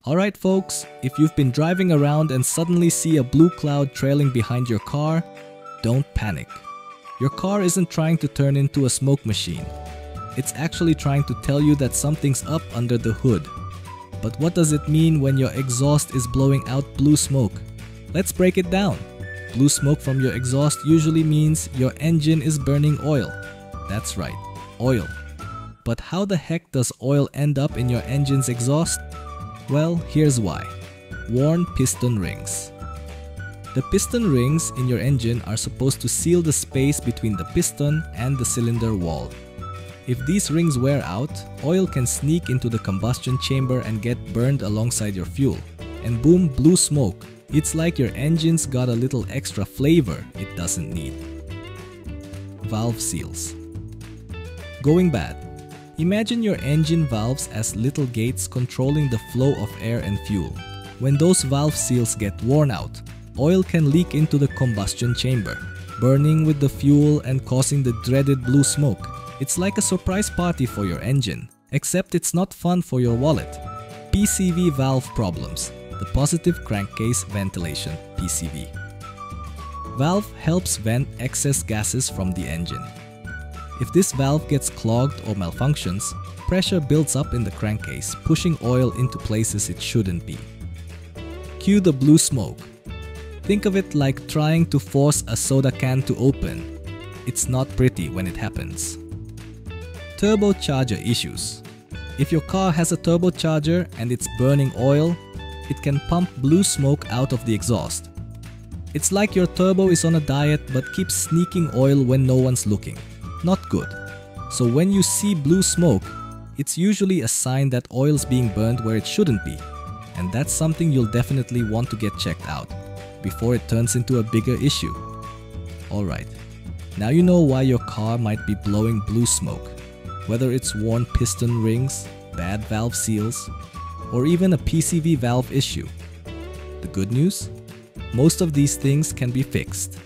Alright folks, if you've been driving around and suddenly see a blue cloud trailing behind your car, don't panic. Your car isn't trying to turn into a smoke machine. It's actually trying to tell you that something's up under the hood. But what does it mean when your exhaust is blowing out blue smoke? Let's break it down. Blue smoke from your exhaust usually means your engine is burning oil. That's right, oil. But how the heck does oil end up in your engine's exhaust? Well, here's why. Worn piston rings. The piston rings in your engine are supposed to seal the space between the piston and the cylinder wall. If these rings wear out, oil can sneak into the combustion chamber and get burned alongside your fuel. And boom, blue smoke. It's like your engine's got a little extra flavor it doesn't need. Valve seals. Going bad. Imagine your engine valves as little gates controlling the flow of air and fuel. When those valve seals get worn out, oil can leak into the combustion chamber, burning with the fuel and causing the dreaded blue smoke. It's like a surprise party for your engine, except it's not fun for your wallet. PCV valve problems, the positive crankcase ventilation, PCV. Valve helps vent excess gases from the engine. If this valve gets clogged or malfunctions, pressure builds up in the crankcase, pushing oil into places it shouldn't be. Cue the blue smoke. Think of it like trying to force a soda can to open. It's not pretty when it happens. Turbocharger issues. If your car has a turbocharger and it's burning oil, it can pump blue smoke out of the exhaust. It's like your turbo is on a diet but keeps sneaking oil when no one's looking. Not good. So when you see blue smoke, it's usually a sign that oil's being burned where it shouldn't be. And that's something you'll definitely want to get checked out before it turns into a bigger issue. Alright, now you know why your car might be blowing blue smoke. Whether it's worn piston rings, bad valve seals, or even a PCV valve issue. The good news? Most of these things can be fixed.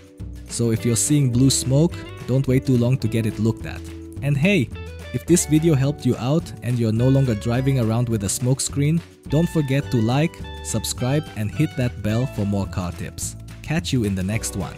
So if you're seeing blue smoke, don't wait too long to get it looked at. And hey, if this video helped you out and you're no longer driving around with a smoke screen, don't forget to like, subscribe, and hit that bell for more car tips. Catch you in the next one.